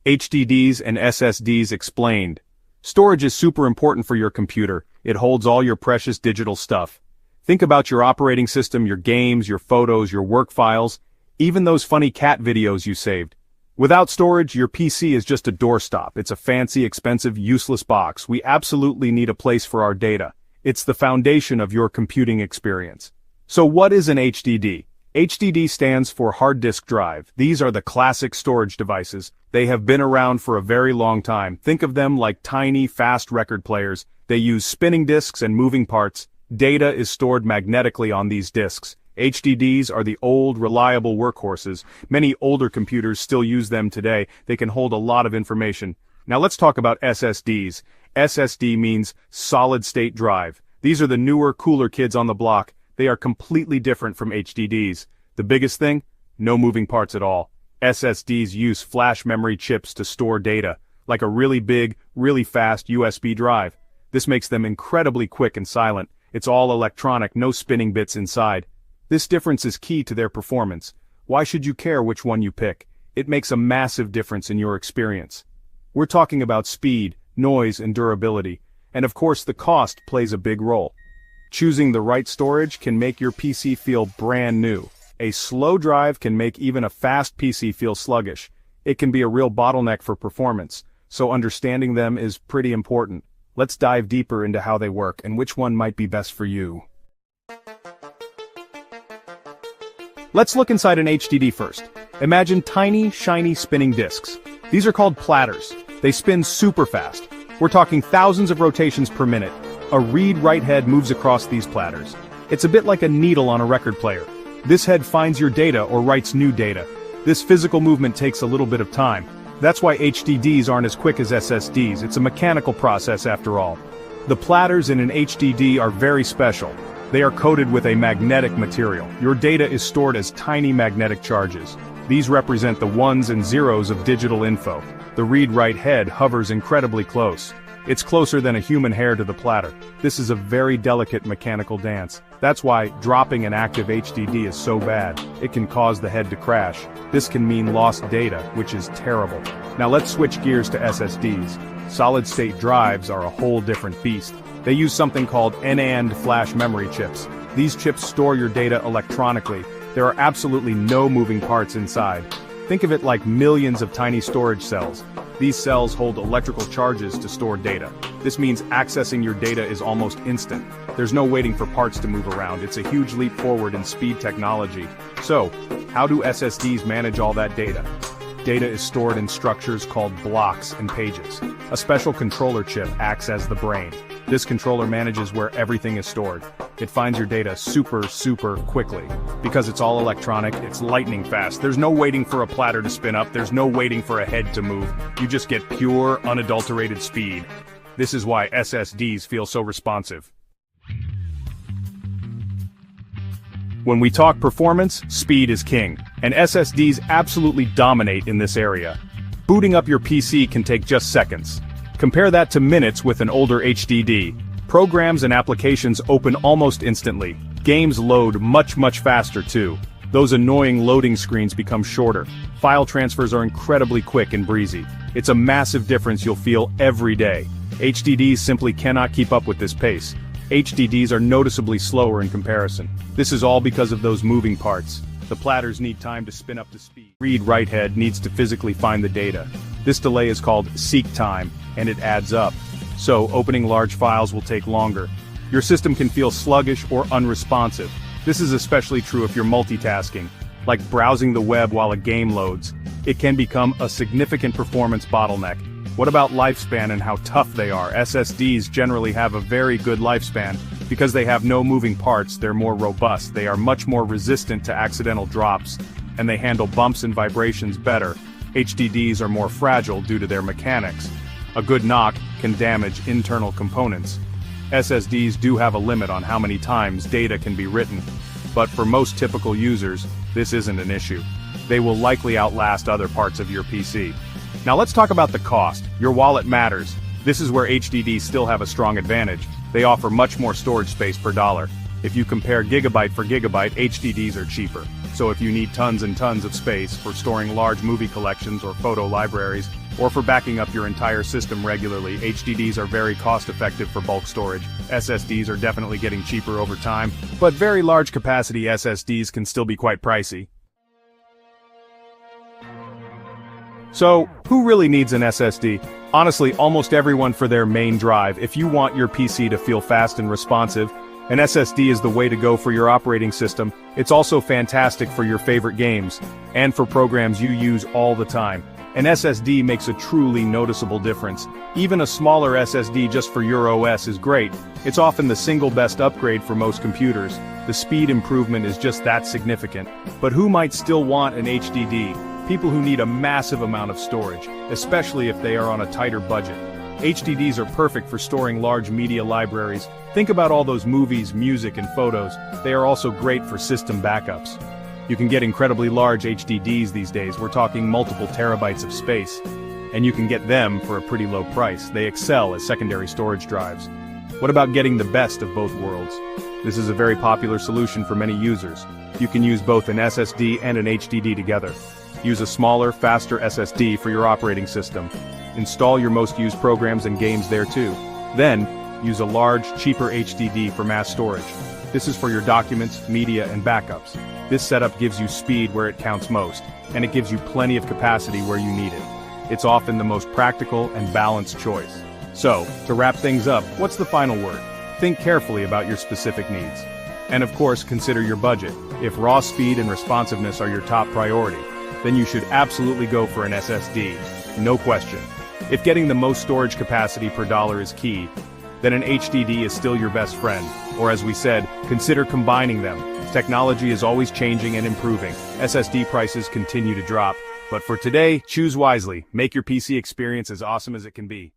HDDs and SSDs explained. Storage is super important for your computer. It holds all your precious digital stuff. Think about your operating system, your games, your photos, your work files, even those funny cat videos you saved. Without storage, your PC is just a doorstop. It's a fancy, expensive, useless box. We absolutely need a place for our data. It's the foundation of your computing experience. So what is an HDD? HDD stands for hard disk drive. These are the classic storage devices. They have been around for a very long time. Think of them like tiny, fast record players. They use spinning disks and moving parts. Data is stored magnetically on these disks. HDDs are the old, reliable workhorses. Many older computers still use them today. They can hold a lot of information. Now let's talk about SSDs. SSD means solid-state drive. These are the newer, cooler kids on the block. They are completely different from HDDs. The biggest thing? No moving parts at all. SSDs use flash memory chips to store data, like a really big, really fast USB drive. This makes them incredibly quick and silent. It's all electronic, no spinning bits inside. This difference is key to their performance. Why should you care which one you pick? It makes a massive difference in your experience. We're talking about speed, noise, and durability. And of course, the cost plays a big role. Choosing the right storage can make your PC feel brand new. A slow drive can make even a fast PC feel sluggish. It can be a real bottleneck for performance, so understanding them is pretty important. Let's dive deeper into how they work and which one might be best for you. Let's look inside an HDD first. Imagine tiny, shiny spinning disks. These are called platters. They spin super fast. We're talking thousands of rotations per minute. A read-write head moves across these platters. It's a bit like a needle on a record player. This head finds your data or writes new data. This physical movement takes a little bit of time. That's why HDDs aren't as quick as SSDs. It's a mechanical process after all. The platters in an HDD are very special. They are coated with a magnetic material. Your data is stored as tiny magnetic charges. These represent the ones and zeros of digital info. The read-write head hovers incredibly close. It's closer than a human hair to the platter. This is a very delicate mechanical dance. That's why dropping an active HDD is so bad. It can cause the head to crash. This can mean lost data, which is terrible. Now let's switch gears to SSDs. Solid-state drives are a whole different beast. They use something called NAND flash memory chips. These chips store your data electronically. There are absolutely no moving parts inside. Think of it like millions of tiny storage cells. These cells hold electrical charges to store data. This means accessing your data is almost instant. There's no waiting for parts to move around. It's a huge leap forward in speed technology. So, how do SSDs manage all that data? Data is stored in structures called blocks and pages. A special controller chip acts as the brain. This controller manages where everything is stored. It finds your data super quickly. Because it's all electronic, it's lightning fast. There's no waiting for a platter to spin up. There's no waiting for a head to move. You just get pure, unadulterated speed. This is why SSDs feel so responsive. When we talk performance, speed is king, and SSDs absolutely dominate in this area. Booting up your PC can take just seconds. Compare that to minutes with an older HDD. Programs and applications open almost instantly. Games load much faster too. Those annoying loading screens become shorter. File transfers are incredibly quick and breezy. It's a massive difference you'll feel every day. HDDs simply cannot keep up with this pace. HDDs are noticeably slower in comparison. This is all because of those moving parts. The platters need time to spin up to speed. Read-write head needs to physically find the data. This delay is called seek time, and it adds up. So, opening large files will take longer. Your system can feel sluggish or unresponsive. This is especially true if you're multitasking, like browsing the web while a game loads. It can become a significant performance bottleneck. What about lifespan and how tough they are? SSDs generally have a very good lifespan. Because they have no moving parts, they're more robust. They are much more resistant to accidental drops, and they handle bumps and vibrations better. HDDs are more fragile due to their mechanics. A good knock can damage internal components. SSDs do have a limit on how many times data can be written, but for most typical users, this isn't an issue. They will likely outlast other parts of your PC. Now let's talk about the cost. Your wallet matters. This is where HDDs still have a strong advantage. They offer much more storage space per dollar. If you compare gigabyte for gigabyte, HDDs are cheaper. So if you need tons and tons of space for storing large movie collections or photo libraries, or for backing up your entire system regularly, HDDs are very cost-effective for bulk storage. SSDs are definitely getting cheaper over time, but very large capacity SSDs can still be quite pricey. So, who really needs an SSD? Honestly, almost everyone for their main drive. If you want your PC to feel fast and responsive, an SSD is the way to go for your operating system. It's also fantastic for your favorite games, and for programs you use all the time. An SSD makes a truly noticeable difference. Even a smaller SSD just for your OS is great. It's often the single best upgrade for most computers. The speed improvement is just that significant. But who might still want an HDD? People who need a massive amount of storage, especially if they are on a tighter budget. HDDs are perfect for storing large media libraries. Think about all those movies, music, and photos. They are also great for system backups. You can get incredibly large HDDs these days. We're talking multiple terabytes of space. And you can get them for a pretty low price. They excel as secondary storage drives. What about getting the best of both worlds? This is a very popular solution for many users. You can use both an SSD and an HDD together. Use a smaller, faster SSD for your operating system. Install your most used programs and games there too. Then, use a large, cheaper HDD for mass storage. This is for your documents, media, and backups. This setup gives you speed where it counts most, and it gives you plenty of capacity where you need it. It's often the most practical and balanced choice. So, to wrap things up, what's the final word? Think carefully about your specific needs. And of course, consider your budget. If raw speed and responsiveness are your top priority, then you should absolutely go for an SSD. No question. If getting the most storage capacity per dollar is key, then an HDD is still your best friend. Or as we said, consider combining them. Technology is always changing and improving. SSD prices continue to drop. But for today, choose wisely. Make your PC experience as awesome as it can be.